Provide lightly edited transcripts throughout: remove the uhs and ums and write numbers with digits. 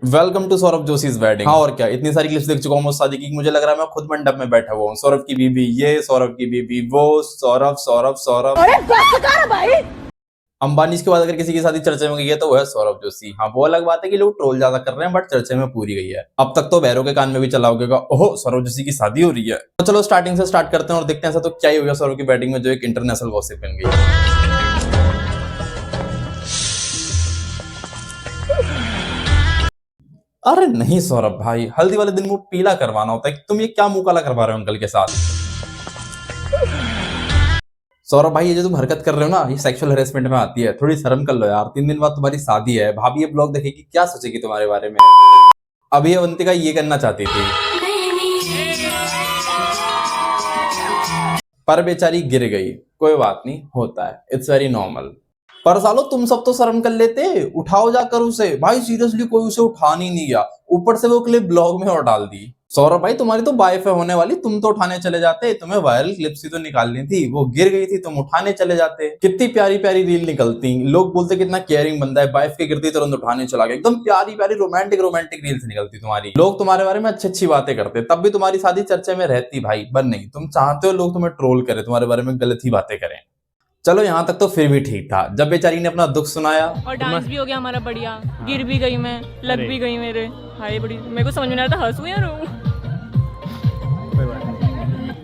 Welcome to Saurabh Joshi's wedding. हाँ और क्या, इतनी सारी क्लिप्स देख चुका हूँ शादी की, मुझे लग रहा है मैं खुद मंडप में बैठा हुआ हूँ। सौरभ की बीबी ये, सौरभ की बीबी वो, सौरभ सौरभ सौरभ। अरे भाई, अंबानी के बाद अगर किसी की शादी चर्चे में गई है तो वो है सौरभ जोशी। हाँ वो अलग बात है कि लोग ट्रोल ज्यादा कर रहे हैं, बट चर्चे में पूरी गई है। अब तक तो बहरों के कान में भी चला होगा, ओहो सौरभ जोशी की शादी हो रही है। तो चलो स्टार्टिंग से स्टार्ट करते हैं और देखते हैं ऐसा तो क्या ही हो गया सौरभ की बैटिंग में जो एक इंटरनेशनल गॉसिप बन गई। अरे नहीं सौरभ भाई, हल्दी वाले दिन मुंह पीला करवाना होता है, तुम ये क्या मुंह काला करवा रहे हो अंकल के साथ। सौरभ भाई ये जो तुम हरकत कर रहे हो ना, ये सेक्सुअल हेरेसमेंट में आती है, थोड़ी शर्म कर लो यार। 3 दिन बाद तुम्हारी शादी है, भाभी ये ब्लॉग देखेगी क्या सोचेगी तुम्हारे बारे में। अभी ये अवंतिका ये करना चाहती थी पर बेचारी गिर गई, कोई बात नहीं, होता है, इट्स वेरी नॉर्मल। पर सालो तुम सब तो शर्म कर लेते, उठाओ जाकर उसे। भाई सीरियसली कोई उसे उठाने ही नहीं गया, ऊपर से वो क्लिप ब्लॉग में और डाल दी। सौरभ भाई तुम्हारी तो वाइफ होने वाली, तुम तो उठाने चले जाते, तुम्हें वायरल क्लिप्स ही तो निकालनी थी। वो गिर गई थी, तुम उठाने चले जाते। कितनी प्यारी प्यारी रील निकलती, लोग बोलते कितना केयरिंग बंदा है, वाइफ की गिरती तुरंत उठाने चला गया। एकदम प्यारी प्यारी रोमांटिक रोमांटिक रील्स निकलती तुम्हारी, लोग तुम्हारे बारे में अच्छी अच्छी बातें करते, तब भी तुम्हारी शादी चर्चे में रहती भाई। पर नहीं, तुम चाहते हो लोग तुम्हें ट्रोल करें, तुम्हारे बारे में गलत ही बातें करें। चलो यहाँ तक तो फिर भी ठीक था, जब बेचारी ने अपना दुख सुनाया और डांस भी हो गया हमारा बढ़िया। गिर भी गई मैं, लग भी गई मेरे। हाय बड़ी, मेरे को समझ में नहीं आ रहा था हंसूं या रोऊं।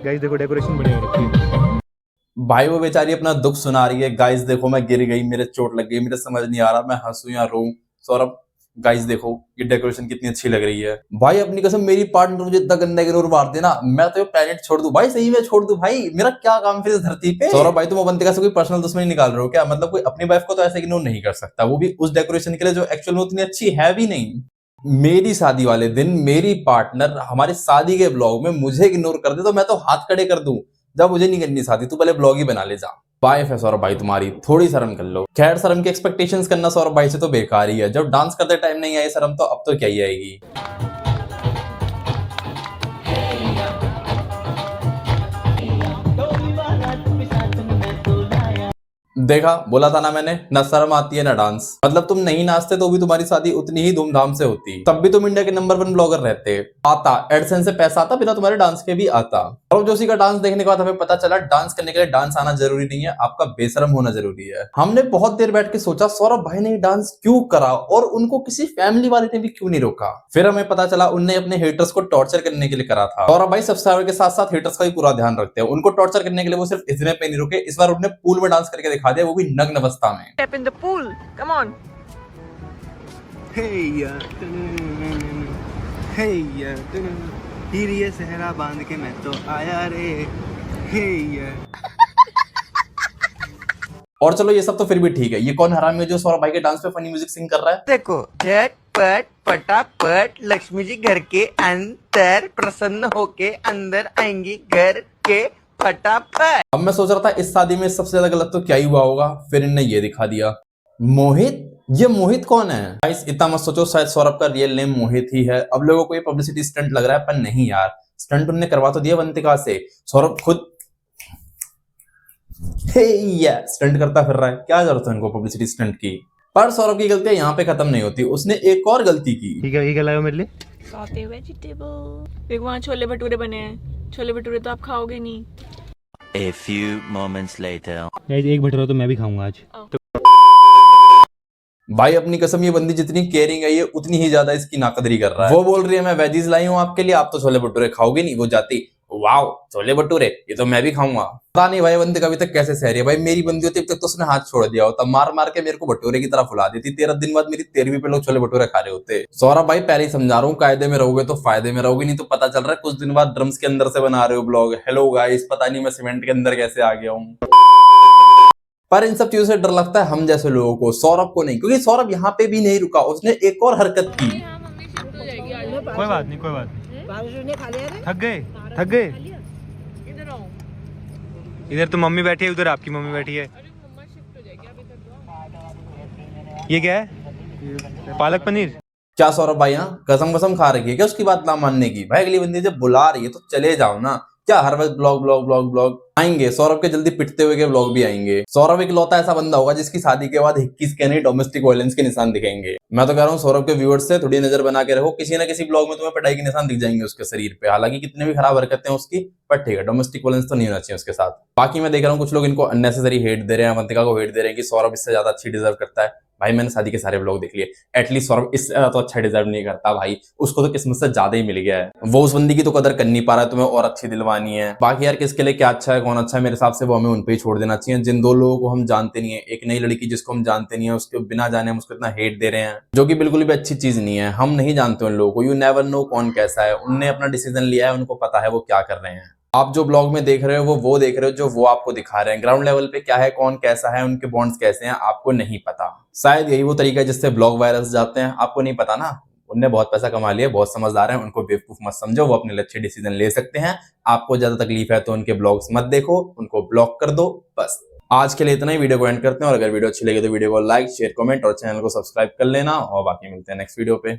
गाइस देखो डेकोरेशन बढ़िया हो रखी है। भाई वो बेचारी अपना दुख सुना रही है, गाइस देखो मैं गिर गई, मेरे चोट लग गई, मेरे समझ नहीं आ रहा मैं हंसूं या रोऊं। सौरभ गाइस देखो ये डेकोरेशन कितनी अच्छी लग रही है। भाई अपनी कसम, मेरी पार्टनर मुझे इतना गंदा इग्नोर मार देना, मैं तो ये प्लेनेट छोड़ दूं भाई, सही में छोड़ दूं भाई, मेरा क्या काम फिर इस धरती पे। सौरभ भाई तुम अवंतिका से कोई पर्सनल दुश्मनी निकाल रहे हो क्या? मतलब कोई अपनी वाइफ को तो ऐसे इग्नोर नहीं कर सकता, वो भी उस डेकोरेशन के लिए जो एक्चुअल में उतनी अच्छी है भी नहीं। मेरी शादी वाले दिन मेरी पार्टनर हमारी शादी के ब्लॉग में मुझे इग्नोर कर दे तो मैं तो हाथ खड़े कर दूं, जब मुझे नहीं करनी शादी, तू पहले ब्लॉग ही बना ले जा। वाइफ है सौरभ भाई तुम्हारी, थोड़ी शर्म कर लो। खैर शर्म की एक्सपेक्टेशंस करना सौरभ भाई से तो बेकार ही है, जब डांस करते टाइम नहीं आई शर्म तो अब तो क्या ही आएगी। देखा, बोला था ना मैंने, ना शर्म आती है ना डांस। मतलब तुम नहीं नाचते तो भी तुम्हारी शादी उतनी ही धूमधाम से होती, तब भी तुम इंडिया के नंबर 1 ब्लॉगर रहते। आता एडसेंस से पैसा आता, बिना तुम्हारे डांस के भी आता। सौरभ जोशी का डांस देखने के बाद हमें पता चला डांस करने के लिए डांस आना जरूरी नहीं है, आपका बेशरम होना जरूरी है। हमने बहुत देर बैठ के सोचा सौरभ भाई ने डांस क्यों करा और उनको किसी फैमिली वाले ने भी क्यों नहीं रोका। फिर हमें पता चला उनने अपने हेटर्स को टॉर्चर करने के लिए करा था। सौरभ भाई सब्सक्राइबर के साथ साथ हेटर्स का भी पूरा ध्यान रखते हैं, उनको टॉर्चर करने के लिए वो सिर्फ इतने पे नहीं रुके, इस बार उन्होंने पूल में डांस करके दिखा दिया, वो भी नग्न अवस्था में। Step in the pool, come on. हे या हीर ये सहरा बांध के मैं तो आया रे। हे या और चलो ये सब तो फिर भी ठीक है, ये कौन हरामी है जो सौरभ भाई के डांस पे फनी म्यूजिक सिंग कर रहा है? देखो झटपट पटापट लक्ष्मी जी घर के अंदर प्रसन्न होके अंदर आएंगी घर के फटाफट। अब मैं सोच रहा था इस शादी में सबसे ज्यादा गलत तो क्या ही हुआ होगा, फिर इनने ये दिखा दिया। मोहित, ये मोहित कौन है? गाइस इतना मत सोचो, शायद सौरभ का रियल नेम मोहित ही है। अब लोगों को ये पब्लिसिटी स्टंट लग रहा है, पर नहीं यार, स्टंट उन्होंने करवा तो दिया अवंतिका से। सौरभ खुद स्टंट करता फिर रहा है, क्या जरूरत है इनको पब्लिसिटी स्टंट की। पर सौरभ की गलतियां यहाँ पे खत्म नहीं होती, उसने एक और गलती की। ठीक है, ये क्या लाया मेरे लिए? Saute vegetable. एक वहाँ छोले भटूरे बने हैं, छोले भटूरे तो आप खाओगे नहीं। A few moments later. Guys एक भटूरा तो मैं भी खाऊंगा आज। भाई अपनी कसम, ये बंदी जितनी केयरिंग है ये उतनी ही ज्यादा इसकी नाकदरी कर रहा है। वो बोल रही है मैं वेजीज लाई हूँ आपके लिए, आप तो छोले भटूरे खाओगे नहीं। वो जाती वाओ छोले भटूरे, ये तो मैं भी खाऊंगा। पता नहीं भाई बंदी कभी तक कैसे सह रही है। भाई मेरी बंदी होती अब तक तो उसने हाथ छोड़ दिया होता, मार मार के मेरे को भटूरे की तरह फुला देती। 13 दिन बाद मेरी 13वीं पे लोग छोले भटूरे खा रहे होते। सौरभ भाई पहले ही समझा रहा हूँ, कायदे में रहोगे तो फायदे में रहोगे, नहीं तो पता चल रहा है कुछ दिन बाद ड्रम्स के अंदर से बना रहे हो ब्लॉग। हेलो गाइस, पता नहीं मैं सीमेंट के अंदर कैसे आ गया हूँ। पर इन सब चीजों से डर लगता है हम जैसे लोगों को, सौरभ को नहीं, क्योंकि सौरभ यहाँ पे भी नहीं रुका, उसने एक और हरकत की। कोई बात नहीं, कोई बात नहीं। थक गए। इधर तो मम्मी बैठी है, उधर आपकी मम्मी बैठी है। ये क्या है? पालक पनीर। क्या सौरभ भाई यहाँ कसम कसम खा रखी है क्या उसकी बात ना मानने की? भाई अगली बंदी जब बुला रही है तो चले जाओ ना, क्या हर वक्त ब्लॉग ब्लॉग ब्लॉग ब्लॉग आएंगे? सौरभ के जल्दी पिटते हुए के ब्लॉग भी आएंगे। सौरभ इकलौता ऐसा बंदा होगा जिसकी शादी के बाद 21 के नहीं डोमेस्टिक वायलेंस के निशान दिखेंगे। मैं तो कह रहा हूँ सौरभ के व्यूअर्स से थोड़ी नजर बना के रखो, किसी ना किसी ब्लॉग में तुम्हें पिटाई के निशान दिख जाएंगे उसके शरीर पे। हालांकि कितने भी खराब हरकतें हैं उसकी, पर ठीक है, डोमेस्टिक वायलेंस तो नहीं होना चाहिए उसके साथ। बाकी मैं देख रहा हूँ कुछ लोग इनको अननेसेसरी हेट दे रहे हैं, अवंतिका को हेट दे रहे हैं कि सौरभ इससे ज्यादा अच्छी डिजर्व करता है। भाई मैंने शादी के सारे ब्लॉग देख लिए, एटलीस्ट सौरभ इससे तो अच्छा डिजर्व नहीं करता भाई, उसको तो किस्मत से ज्यादा ही मिल गया है। वो उस बंदी की तो कदर कर नहीं पा रहा है, तुम्हें और अच्छी दिलवानी है। बाकी यार किसके लिए क्या अच्छा है कौन अच्छा है, मेरे हिसाब से वो हमें उन पे ही छोड़ देना चाहिए जिन दो लोगों को हम जानते नहीं है। एक नई लड़की जिसको हम जानते नहीं है, उसके बिना जाने हम उसको इतना हेट दे रहे हैं, जो कि बिल्कुल भी अच्छी चीज नहीं है। हम नहीं जानते उन लोगों को, यू नेवर नो कौन कैसा है। उनने अपना डिसीजन लिया है, उनको पता है वो क्या कर रहे हैं। आप जो ब्लॉग में देख रहे हो वो देख रहे हो जो वो आपको दिखा रहे हैं। ग्राउंड लेवल पे क्या है, कौन कैसा है, उनके बॉन्ड्स कैसे हैं, आपको नहीं पता। शायद यही वो तरीका है जिससे ब्लॉग वायरस जाते हैं, आपको नहीं पता ना। उनने बहुत पैसा कमा लिया, बहुत समझदार हैं, उनको बेवकूफ मत समझो, वो अपने लिए अच्छे डिसीजन ले सकते हैं। आपको ज्यादा तकलीफ है तो उनके ब्लॉग्स मत देखो, उनको ब्लॉक कर दो बस। आज के लिए इतना ही, वीडियो को एंड करते हैं। और अगर वीडियो अच्छी लगी तो वीडियो को लाइक शेयर कमेंट और चैनल को सब्सक्राइब कर लेना, और बाकी मिलते हैं नेक्स्ट वीडियो पे।